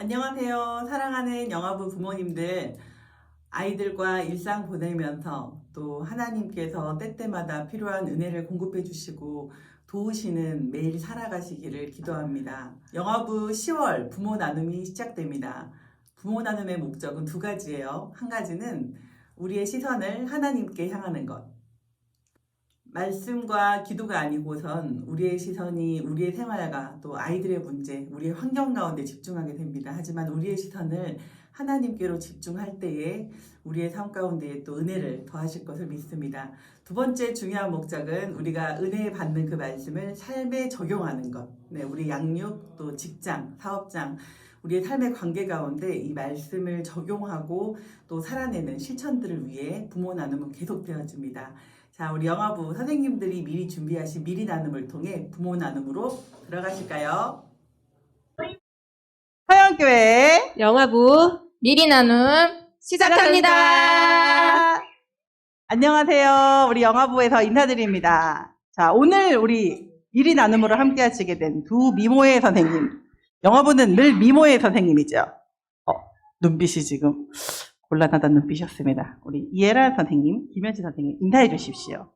안녕하세요. 사랑하는 영화부 부모님들, 아이들과 일상 보내면서 또 하나님께서 때때마다 필요한 은혜를 공급해 주시고 도우시는 매일 살아가시기를 기도합니다. 영화부 10월 부모 나눔이 시작됩니다. 부모 나눔의 목적은 두 가지예요. 한 가지는 우리의 시선을 하나님께 향하는 것. 말씀과 기도가 아니고선 우리의 시선이 우리의 생활과 또 아이들의 문제, 우리의 환경 가운데 집중하게 됩니다. 하지만 우리의 시선을 하나님께로 집중할 때에 우리의 삶 가운데 또 은혜를 더하실 것을 믿습니다. 두 번째 중요한 목적은 우리가 은혜 받는 그 말씀을 삶에 적용하는 것. 네, 우리 양육, 또 직장, 사업장, 우리의 삶의 관계 가운데 이 말씀을 적용하고 또 살아내는 실천들을 위해 부모 나눔은 계속되어집니다. 자, 우리 영화부 선생님들이 미리 준비하신 미리 나눔을 통해 부모 나눔으로 들어가실까요? 서영교회 영화부 미리 나눔 시작합니다. 안녕하세요. 우리 영화부에서 인사드립니다. 자, 오늘 우리 미리 나눔으로 함께 하시게 된 두 미모의 선생님. 영화부는 늘 미모의 선생님이죠. 눈빛이 지금 곤란하다는 눈빛이었습니다. 우리 이해란 선생님, 김현지 선생님 인사해 주십시오.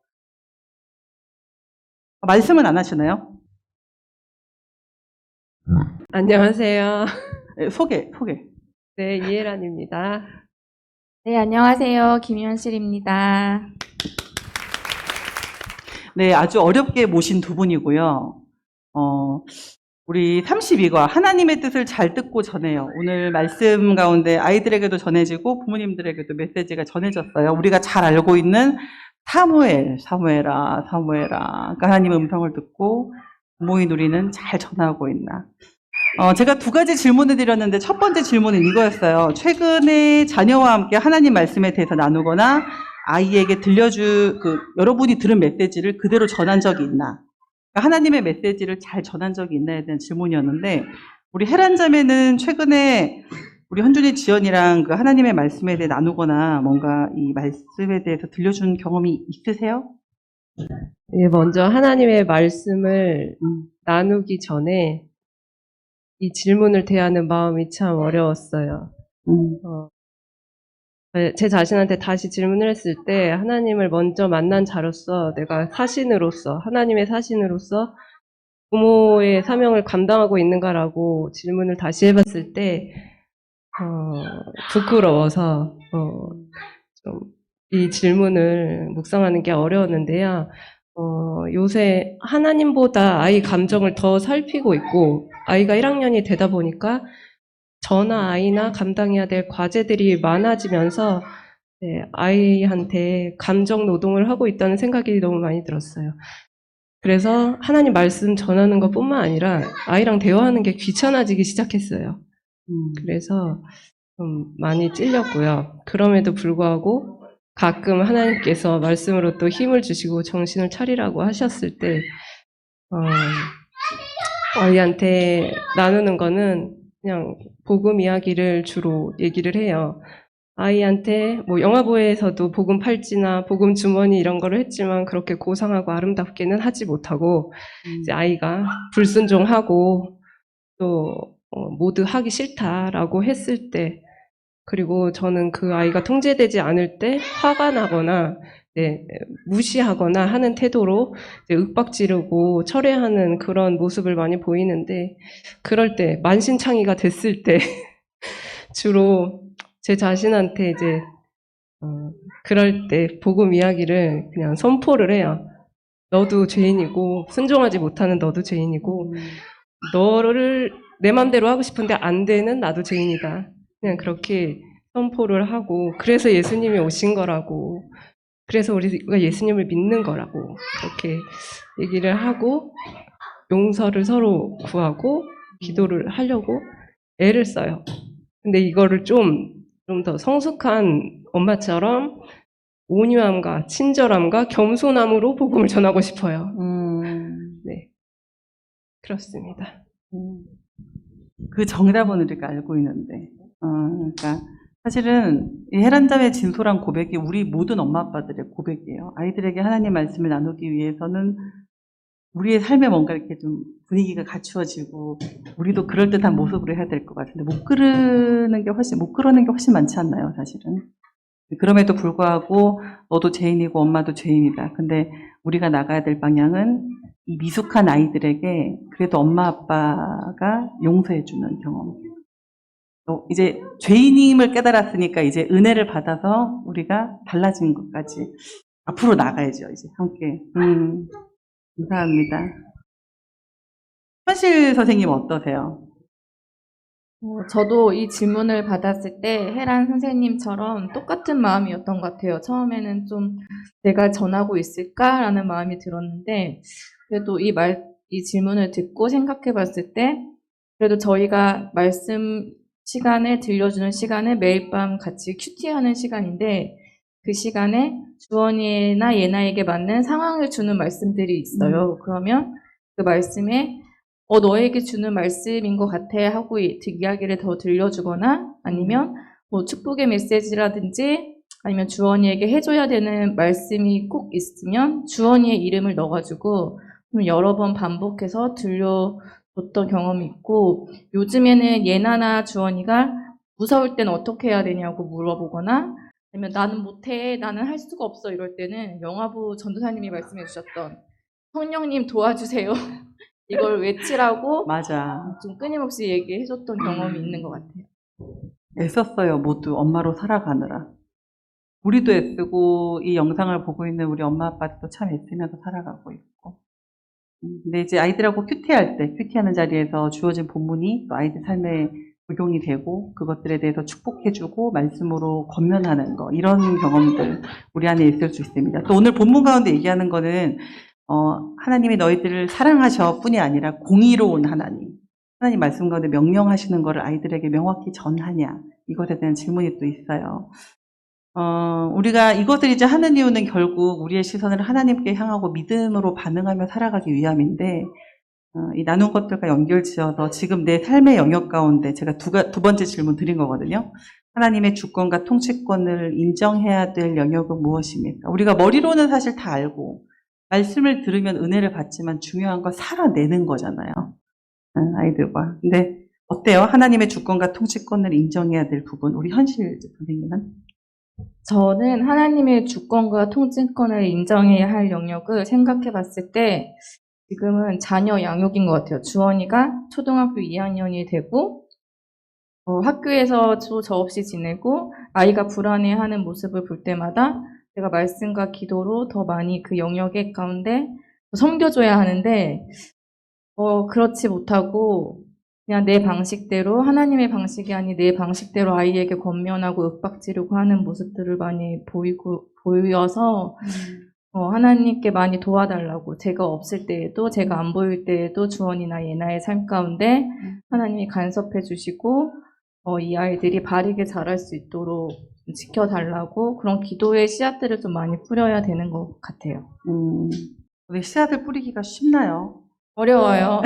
말씀은 안 하시나요? 안녕하세요. 소개. 네, 이혜란입니다. 네, 안녕하세요. 김현실입니다. 네, 아주 어렵게 모신 두 분이고요. 우리 32과 하나님의 뜻을 잘 듣고 전해요. 오늘 말씀 가운데 아이들에게도 전해지고 부모님들에게도 메시지가 전해졌어요. 우리가 잘 알고 있는 사무엘아. 그러니까 하나님의 음성을 듣고 부모의 누리는 잘 전하고 있나. 제가 두 가지 질문을 드렸는데 첫 번째 질문은 이거였어요. 최근에 자녀와 함께 하나님 말씀에 대해서 나누거나 아이에게 여러분이 들은 메시지를 그대로 전한 적이 있나? 그러니까 하나님의 메시지를 잘 전한 적이 있나에 대한 질문이었는데, 우리 혜란 자매는 최근에 우리 현준이 지연이랑 그 하나님의 말씀에 대해 나누거나 뭔가 이 말씀에 대해서 들려준 경험이 있으세요? 네, 먼저 하나님의 말씀을 나누기 전에 이 질문을 대하는 마음이 참 어려웠어요. 제 자신한테 다시 질문을 했을 때 하나님을 먼저 만난 자로서 내가 하나님의 사신으로서 부모의 사명을 감당하고 있는가라고 질문을 다시 해봤을 때 부끄러워서 좀 이 질문을 묵상하는 게 어려웠는데요. 요새 하나님보다 아이 감정을 더 살피고 있고 아이가 1학년이 되다 보니까 저나 아이나 감당해야 될 과제들이 많아지면서 아이한테 감정 노동을 하고 있다는 생각이 너무 많이 들었어요. 그래서 하나님 말씀 전하는 것뿐만 아니라 아이랑 대화하는 게 귀찮아지기 시작했어요. 그래서 좀 많이 찔렸고요. 그럼에도 불구하고 가끔 하나님께서 말씀으로 또 힘을 주시고 정신을 차리라고 하셨을 때 아이한테 나누는 거는 그냥 복음 이야기를 주로 얘기를 해요. 아이한테 뭐 영화부에서도 복음 팔찌나 복음 주머니 이런 거를 했지만 그렇게 고상하고 아름답게는 하지 못하고 이제 아이가 불순종하고 또 모두 하기 싫다라고 했을 때, 그리고 저는 그 아이가 통제되지 않을 때 화가 나거나 무시하거나 하는 태도로 윽박지르고 철회하는 그런 모습을 많이 보이는데, 그럴 때 만신창이가 됐을 때 주로 제 자신한테 그럴 때 복음 이야기를 그냥 선포를 해요. 너도 죄인이고 순종하지 못하는 너도 죄인이고 너를 내 맘대로 하고 싶은데 안 되는 나도 죄인이다. 그냥 그렇게 선포를 하고, 그래서 예수님이 오신 거라고, 그래서 우리가 예수님을 믿는 거라고 그렇게 얘기를 하고 용서를 서로 구하고 기도를 하려고 애를 써요. 근데 이거를 좀 더 성숙한 엄마처럼 온유함과 친절함과 겸손함으로 복음을 전하고 싶어요. 네, 그렇습니다. 그 정답은 우리가 알고 있는데, 그러니까 사실은 이 혜란잠의 진솔한 고백이 우리 모든 엄마 아빠들의 고백이에요. 아이들에게 하나님 말씀을 나누기 위해서는 우리의 삶에 뭔가 이렇게 좀 분위기가 갖추어지고 우리도 그럴듯한 모습으로 해야 될 것 같은데 못 그러는 게 훨씬 많지 않나요, 사실은? 그럼에도 불구하고 너도 죄인이고 엄마도 죄인이다. 근데 우리가 나가야 될 방향은 이 미숙한 아이들에게 그래도 엄마 아빠가 용서해주는 경험. 또 이제 죄인임을 깨달았으니까 이제 은혜를 받아서 우리가 달라진 것까지 앞으로 나가야죠. 이제 함께. 감사합니다. 현실 선생님 어떠세요? 저도 이 질문을 받았을 때 혜란 선생님처럼 똑같은 마음이었던 것 같아요. 처음에는 좀 내가 전하고 있을까라는 마음이 들었는데, 그래도 이 질문을 듣고 생각해 봤을 때, 그래도 저희가 말씀 시간을 들려주는 시간을 매일 밤 같이 큐티하는 시간인데, 그 시간에 주원이나 예나에게 맞는 상황을 주는 말씀들이 있어요. 그러면 그 말씀에 너에게 주는 말씀인 것 같아 하고 이야기를 더 들려주거나 아니면 뭐 축복의 메시지라든지 아니면 주원이에게 해줘야 되는 말씀이 꼭 있으면 주원이의 이름을 넣어가지고 좀 여러 번 반복해서 들려줬던 경험이 있고 요즘에는 예나나 주원이가 무서울 때는 어떻게 해야 되냐고 물어보거나 아니면 나는 못해, 나는 할 수가 없어 이럴 때는 영화부 전도사님이 말씀해 주셨던 성령님 도와주세요. 이걸 외치라고 맞아. 좀 끊임없이 얘기해줬던 경험이 있는 것 같아요. 애썼어요, 모두 엄마로 살아가느라. 우리도 애쓰고 이 영상을 보고 있는 우리 엄마 아빠도 참 애쓰면서 살아가고 있고. 근데 이제 아이들하고 큐티하는 자리에서 주어진 본문이 또 아이들 삶에 적용이 되고 그것들에 대해서 축복해주고 말씀으로 권면하는 거 이런 경험들 우리 안에 있을 수 있습니다. 또 오늘 본문 가운데 얘기하는 거는 하나님이 너희들을 사랑하셔 뿐이 아니라 공의로운 하나님 말씀 가운데 명령하시는 거를 아이들에게 명확히 전하냐 이것에 대한 질문이 또 있어요. 우리가 이것을 이제 하는 이유는 결국 우리의 시선을 하나님께 향하고 믿음으로 반응하며 살아가기 위함인데 이 나눈 것들과 연결지어서 지금 내 삶의 영역 가운데 제가 두 번째 질문 드린 거거든요. 하나님의 주권과 통치권을 인정해야 될 영역은 무엇입니까? 우리가 머리로는 사실 다 알고 말씀을 들으면 은혜를 받지만 중요한 건 살아내는 거잖아요. 아이들과. 근데 어때요? 하나님의 주권과 통치권을 인정해야 될 부분. 우리 현실 선생님은? 저는 하나님의 주권과 통치권을 인정해야 할 영역을 생각해 봤을 때 지금은 자녀 양육인 것 같아요. 주원이가 초등학교 2학년이 되고 학교에서 저 없이 지내고 아이가 불안해하는 모습을 볼 때마다 제가 말씀과 기도로 더 많이 그 영역의 가운데 섬겨줘야 하는데 그렇지 못하고 그냥 내 방식대로 하나님의 방식이 아닌 내 방식대로 아이에게 권면하고 윽박지르고 하는 모습들을 많이 보여서 하나님께 많이 도와달라고 제가 없을 때에도 제가 안 보일 때에도 주원이나 예나의 삶 가운데 하나님이 간섭해 주시고 이 아이들이 바르게 자랄 수 있도록 지켜달라고 그런 기도의 씨앗들을 좀 많이 뿌려야 되는 것 같아요. 근데 씨앗을 뿌리기가 쉽나요? 어려워요.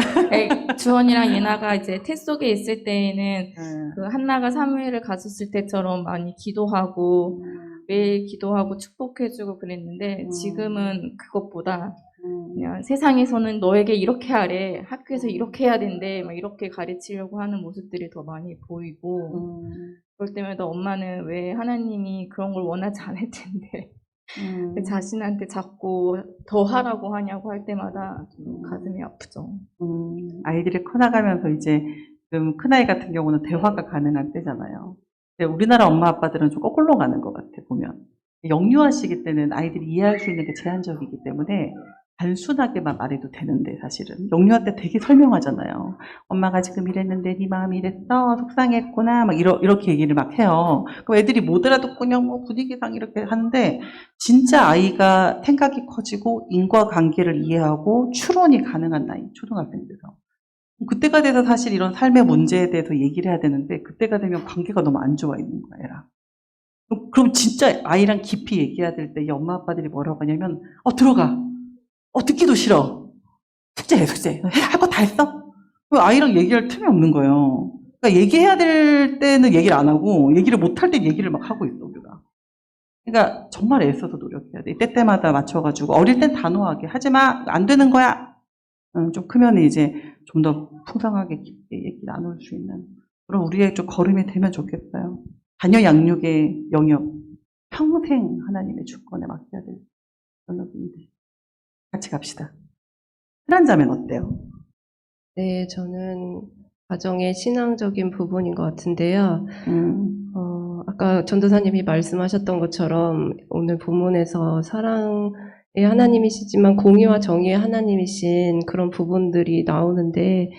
주원이랑 예나가 이제 태 속에 있을 때에는 그 한나가 사무엘을 가졌을 때처럼 많이 기도하고 매일 기도하고 축복해주고 그랬는데 지금은 그것보다 그냥 세상에서는 너에게 이렇게 하래, 학교에서 이렇게 해야 된대, 막 이렇게 가르치려고 하는 모습들이 더 많이 보이고 그럴 때마다 엄마는 왜 하나님이 그런 걸 원하지 않을 텐데 자신한테 자꾸 더 하라고 하냐고 할 때마다 좀 가슴이 아프죠. 아이들이 커나가면서 이제 지금 큰아이 같은 경우는 대화가 가능한 때잖아요. 근데 우리나라 엄마 아빠들은 좀 거꾸로 가는 것 같아 보면. 영유아 시기 때는 아이들이 이해할 수 있는 게 제한적이기 때문에 단순하게만 말해도 되는데 사실은 영유아 때 되게 설명하잖아요. 엄마가 지금 이랬는데 네 마음이 이랬어 속상했구나 막 이렇게 얘기를 막 해요. 그럼 애들이 못 알아듣고 그냥 뭐 분위기상 이렇게 하는데 진짜 아이가 생각이 커지고 인과관계를 이해하고 추론이 가능한 나이 초등학생 돼서 그때가 돼서 사실 이런 삶의 문제에 대해서 얘기를 해야 되는데 그때가 되면 관계가 너무 안 좋아 있는 거야 애랑. 그럼 진짜 아이랑 깊이 얘기해야 될 때 이 엄마 아빠들이 뭐라고 하냐면 들어가 듣기도 싫어. 숙제해, 숙제. 할 거 다 했어? 아이랑 얘기할 틈이 없는 거예요. 그러니까 얘기해야 될 때는 얘기를 안 하고, 얘기를 못 할 때 얘기를 막 하고 있어, 우리가. 그러니까 정말 애써서 노력해야 돼. 때때마다 맞춰가지고, 어릴 땐 단호하게. 하지 마, 안 되는 거야. 좀 크면 이제 좀 더 풍성하게 깊게 얘기 나눌 수 있는 그런 우리의 좀 걸음이 되면 좋겠어요. 자녀 양육의 영역, 평생 하나님의 주권에 맡겨야 될 영역인데 같이 갑시다. 흔한 자면 어때요? 네, 저는 가정의 신앙적인 부분인 것 같은데요. 아까 전도사님이 말씀하셨던 것처럼 오늘 본문에서 사랑의 하나님이시지만 공의와 정의의 하나님이신 그런 부분들이 나오는데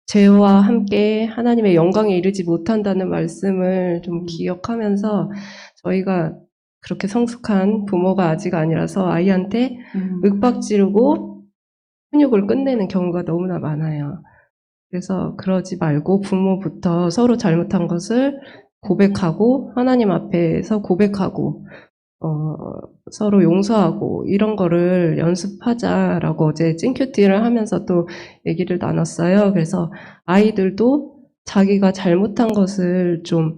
죄와 함께 하나님의 영광에 이르지 못한다는 말씀을 좀 기억하면서 저희가 그렇게 성숙한 부모가 아직 아니라서 아이한테 윽박지르고 훈육을 끝내는 경우가 너무나 많아요. 그래서 그러지 말고 부모부터 서로 잘못한 것을 고백하고 하나님 앞에서 고백하고 서로 용서하고 이런 거를 연습하자라고 어제 찐큐티를 하면서 또 얘기를 나눴어요. 그래서 아이들도 자기가 잘못한 것을 좀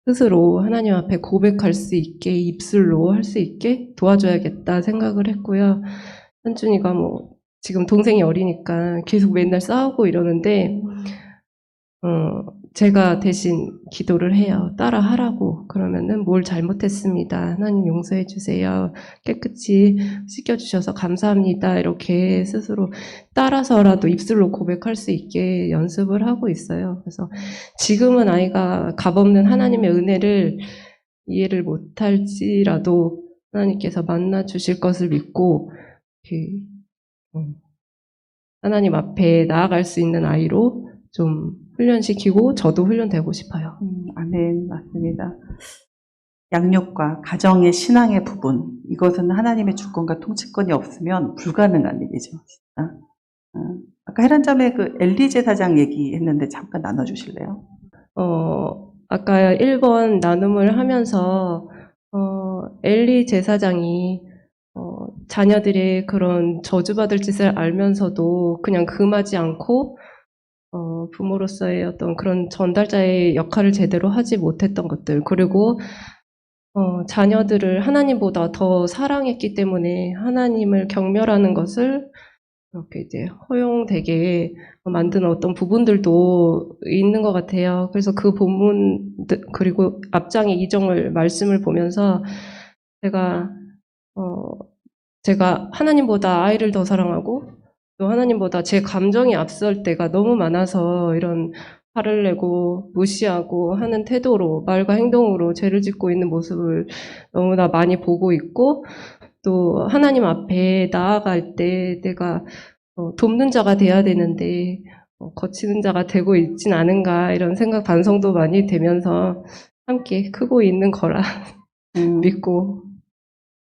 스스로 하나님 앞에 고백할 수 있게 입술로 할 수 있게 도와줘야겠다 생각을 했고요. 현준이가 뭐 지금 동생이 어리니까 계속 맨날 싸우고 이러는데 제가 대신 기도를 해요. 따라 하라고. 그러면은 뭘 잘못했습니다. 하나님 용서해 주세요. 깨끗이 씻겨주셔서 감사합니다. 이렇게 스스로 따라서라도 입술로 고백할 수 있게 연습을 하고 있어요. 그래서 지금은 아이가 값없는 하나님의 은혜를 이해를 못할지라도 하나님께서 만나 주실 것을 믿고 하나님 앞에 나아갈 수 있는 아이로 좀 훈련시키고 저도 훈련되고 싶어요. 아멘, 맞습니다. 양육과 가정의 신앙의 부분, 이것은 하나님의 주권과 통치권이 없으면 불가능한 일이죠. 진짜. 아까 헤란자매 그 엘리 제사장 얘기했는데 잠깐 나눠주실래요? 아까 1번 나눔을 하면서 엘리 제사장이 자녀들의 그런 저주받을 짓을 알면서도 그냥 금하지 않고 부모로서의 어떤 그런 전달자의 역할을 제대로 하지 못했던 것들, 그리고 자녀들을 하나님보다 더 사랑했기 때문에 하나님을 경멸하는 것을 이렇게 이제 허용되게 만드는 어떤 부분들도 있는 것 같아요. 그래서 그 본문, 그리고 앞장의 이정을 말씀을 보면서 제가 하나님보다 아이를 더 사랑하고 또 하나님보다 제 감정이 앞설 때가 너무 많아서 이런 화를 내고 무시하고 하는 태도로 말과 행동으로 죄를 짓고 있는 모습을 너무나 많이 보고 있고 또 하나님 앞에 나아갈 때 내가 돕는 자가 돼야 되는데 거치는 자가 되고 있진 않은가 이런 생각 반성도 많이 되면서 함께 크고 있는 거라 믿고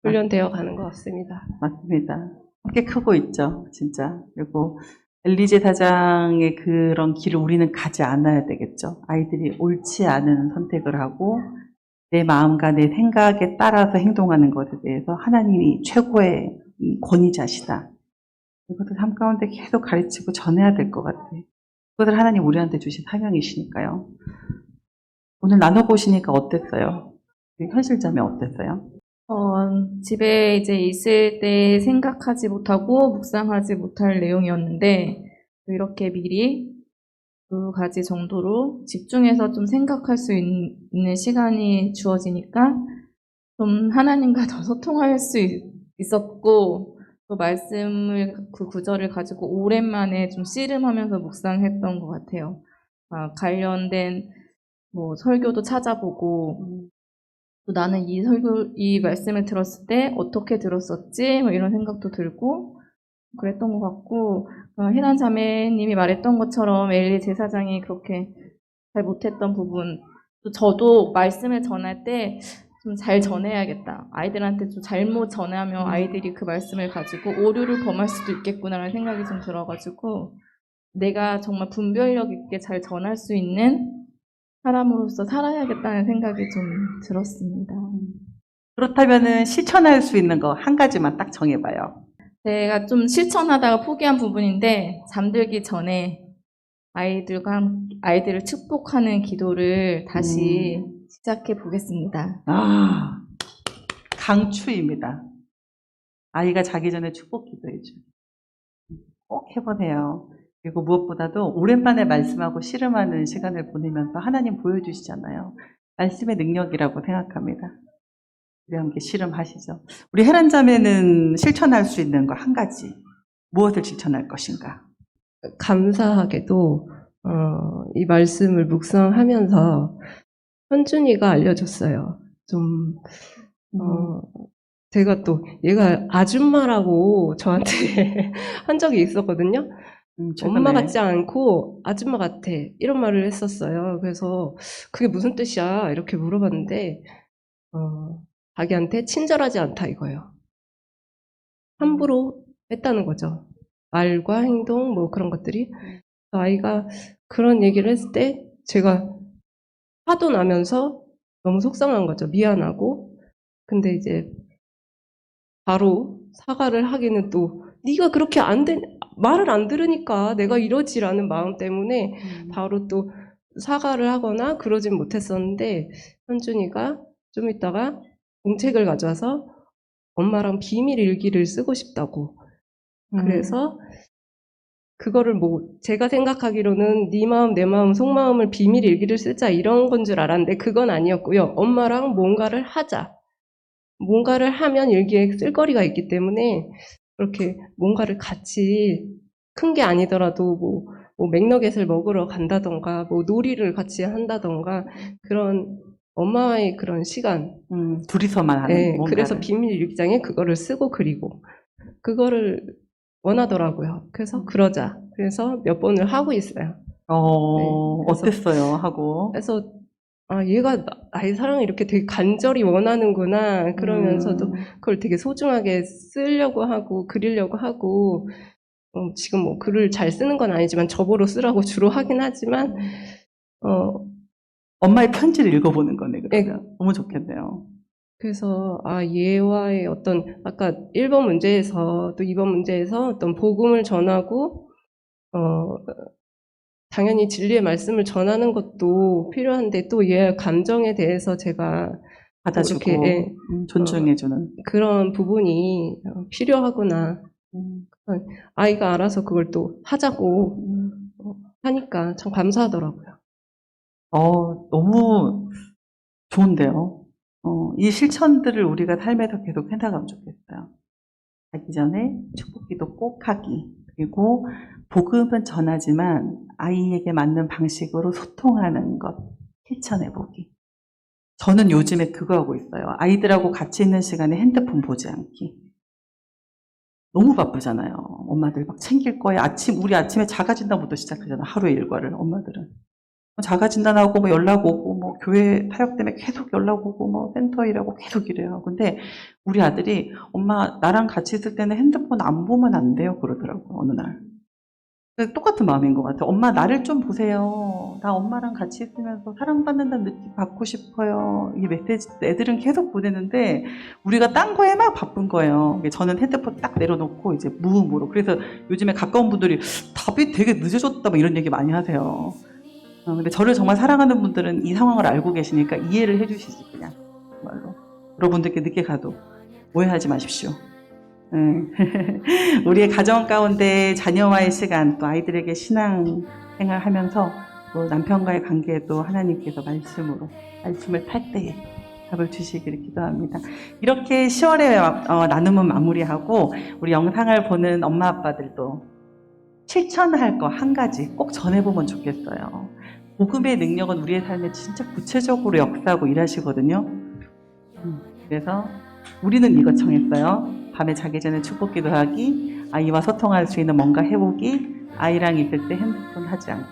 훈련되어 가는 것 같습니다. 맞습니다. 함께 크고 있죠, 진짜. 그리고 엘리 제사장의 그런 길을 우리는 가지 않아야 되겠죠. 아이들이 옳지 않은 선택을 하고 내 마음과 내 생각에 따라서 행동하는 것에 대해서 하나님이 최고의 권위자시다. 이것을 삶 가운데 계속 가르치고 전해야 될 것 같아요. 그것을 하나님 우리한테 주신 사명이시니까요. 오늘 나눠보시니까 어땠어요? 현실자매 어땠어요? 집에 이제 있을 때 생각하지 못하고 묵상하지 못할 내용이었는데, 이렇게 미리 2가지 정도로 집중해서 좀 생각할 수 있는 시간이 주어지니까 좀 하나님과 더 소통할 수 있었고, 또 말씀을, 그 구절을 가지고 오랜만에 좀 씨름하면서 묵상했던 것 같아요. 관련된 뭐 설교도 찾아보고, 또 나는 이 말씀을 들었을 때 어떻게 들었었지? 뭐 이런 생각도 들고 그랬던 것 같고, 혜란 자매님이 말했던 것처럼 엘리 제사장이 그렇게 잘 못했던 부분, 또 저도 말씀을 전할 때 좀 잘 전해야겠다. 아이들한테 좀 잘못 전하면 아이들이 그 말씀을 가지고 오류를 범할 수도 있겠구나라는 생각이 좀 들어가지고 내가 정말 분별력 있게 잘 전할 수 있는 사람으로서 살아야겠다는 생각이 좀 들었습니다. 그렇다면은 실천할 수 있는 거 한 가지만 딱 정해봐요. 제가 좀 실천하다가 포기한 부분인데, 잠들기 전에 아이들을 축복하는 기도를 다시 시작해 보겠습니다. 강추입니다. 아이가 자기 전에 축복 기도해줘. 꼭 해보세요. 그리고 무엇보다도 오랜만에 말씀하고 씨름하는 시간을 보내면서 하나님 보여주시잖아요. 말씀의 능력이라고 생각합니다. 우리 함께 씨름하시죠. 우리 혜란 자매는 실천할 수 있는 거 한 가지. 무엇을 실천할 것인가? 감사하게도 이 말씀을 묵상하면서 현준이가 알려줬어요. 좀 제가 또 얘가 아줌마라고 저한테 한 적이 있었거든요. 최근에. 엄마 같지 않고 아줌마 같아 이런 말을 했었어요. 그래서 그게 무슨 뜻이야 이렇게 물어봤는데 자기한테 친절하지 않다 이거예요. 함부로 했다는 거죠. 말과 행동 뭐 그런 것들이. 아이가 그런 얘기를 했을 때 제가 화도 나면서 너무 속상한 거죠. 미안하고. 근데 이제 바로 사과를 하기는 또 네가 그렇게 말을 안 들으니까 내가 이러지라는 마음 때문에 바로 또 사과를 하거나 그러진 못했었는데 현준이가 좀 있다가 공책을 가져와서 엄마랑 비밀 일기를 쓰고 싶다고. 그래서 그거를 뭐 제가 생각하기로는 네 마음 내 마음 속마음을 비밀 일기를 쓰자 이런 건 줄 알았는데 그건 아니었고요. 엄마랑 뭔가를 하자. 뭔가를 하면 일기에 쓸거리가 있기 때문에 그렇게 뭔가를 같이 큰 게 아니더라도 뭐 맥너겟을 먹으러 간다던가 뭐 놀이를 같이 한다던가 그런 엄마와의 그런 시간. 둘이서만 하는 네, 뭔가를. 그래서 비밀 일기장에 그거를 쓰고 그리고 그거를 원하더라고요. 그래서 그러자. 그래서 몇 번을 하고 있어요. 네, 그래서- 어땠어요? 하고. 그래서 아 얘가 나의 사랑을 이렇게 되게 간절히 원하는구나. 그러면서도 그걸 되게 소중하게 쓰려고 하고 그리려고 하고 지금 뭐 글을 잘 쓰는 건 아니지만 저보로 쓰라고 주로 하긴 하지만 엄마의 편지를 읽어보는 거네, 그러면. 너무 좋겠네요. 그래서 얘와의 어떤 아까 1번 문제에서 또 2번 문제에서 어떤 복음을 전하고 당연히 진리의 말씀을 전하는 것도 필요한데 또 얘의 감정에 대해서 제가 받아주고, 이렇게, 존중해주는. 그런 부분이 필요하구나. 아이가 알아서 그걸 또 하자고 하니까 참 감사하더라고요. 너무 좋은데요. 이 실천들을 우리가 삶에서 계속 해나가면 좋겠어요. 자기 전에 축복기도 꼭 하기. 그리고 복음은 전하지만 아이에게 맞는 방식으로 소통하는 것 실천해보기. 저는 요즘에 그거 하고 있어요. 아이들하고 같이 있는 시간에 핸드폰 보지 않기. 너무 바쁘잖아요. 엄마들 막 챙길 거에 우리 아침에 자가진단부터 시작하잖아. 하루의 일과를, 엄마들은. 자가진단하고 뭐 연락 오고 뭐 교회 사역 때문에 계속 연락 오고 뭐 센터 일하고 계속 이래요. 근데 우리 아들이 엄마 나랑 같이 있을 때는 핸드폰 안 보면 안 돼요 그러더라고요. 어느 날. 똑같은 마음인 것 같아요. 엄마 나를 좀 보세요. 나 엄마랑 같이 있으면서 사랑받는다는 느낌 받고 싶어요. 이 메시지 애들은 계속 보내는데 우리가 딴 거에 막 바쁜 거예요. 저는 핸드폰 딱 내려놓고 이제 무음으로. 그래서 요즘에 가까운 분들이 답이 되게 늦어졌다 뭐 이런 얘기 많이 하세요. 근데 저를 정말 사랑하는 분들은 이 상황을 알고 계시니까 이해를 해주시지 그냥 정말로. 여러분들께 늦게 가도 오해하지 마십시오. 우리의 가정 가운데 자녀와의 시간, 또 아이들에게 신앙 생활하면서 또 남편과의 관계에도 하나님께서 말씀을 팔 때에 답을 주시기를 기도합니다. 이렇게 10월에 나눔은 마무리하고 우리 영상을 보는 엄마 아빠들도 실천할 거 한 가지 꼭 전해보면 좋겠어요. 복음의 능력은 우리의 삶에 진짜 구체적으로 역사하고 일하시거든요. 그래서 우리는 이거 정했어요. 밤에 자기 전에 축복기도 하기, 아이와 소통할 수 있는 뭔가 해보기, 아이랑 있을 때 핸드폰 하지 않기.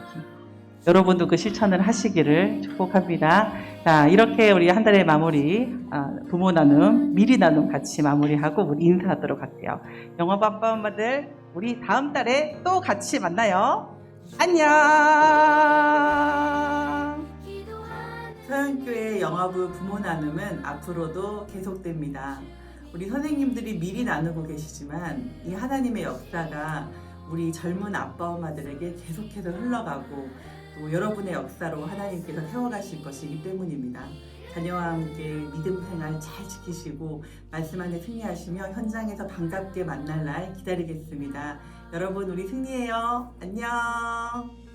여러분도 그 실천을 하시기를 축복합니다. 자, 이렇게 우리 한 달의 마무리, 부모 나눔, 미리 나눔 같이 마무리하고 우리 인사하도록 할게요. 영업 아빠 엄마들, 우리 다음 달에 또 같이 만나요. 안녕! 서영교회 영화부 부모 나눔은 앞으로도 계속됩니다. 우리 선생님들이 미리 나누고 계시지만 이 하나님의 역사가 우리 젊은 아빠 엄마들에게 계속해서 흘러가고 또 여러분의 역사로 하나님께서 세워가실 것이기 때문입니다. 자녀와 함께 믿음 생활 잘 지키시고 말씀 안에 승리하시며 현장에서 반갑게 만날 날 기다리겠습니다. 여러분, 우리 승리해요. 안녕.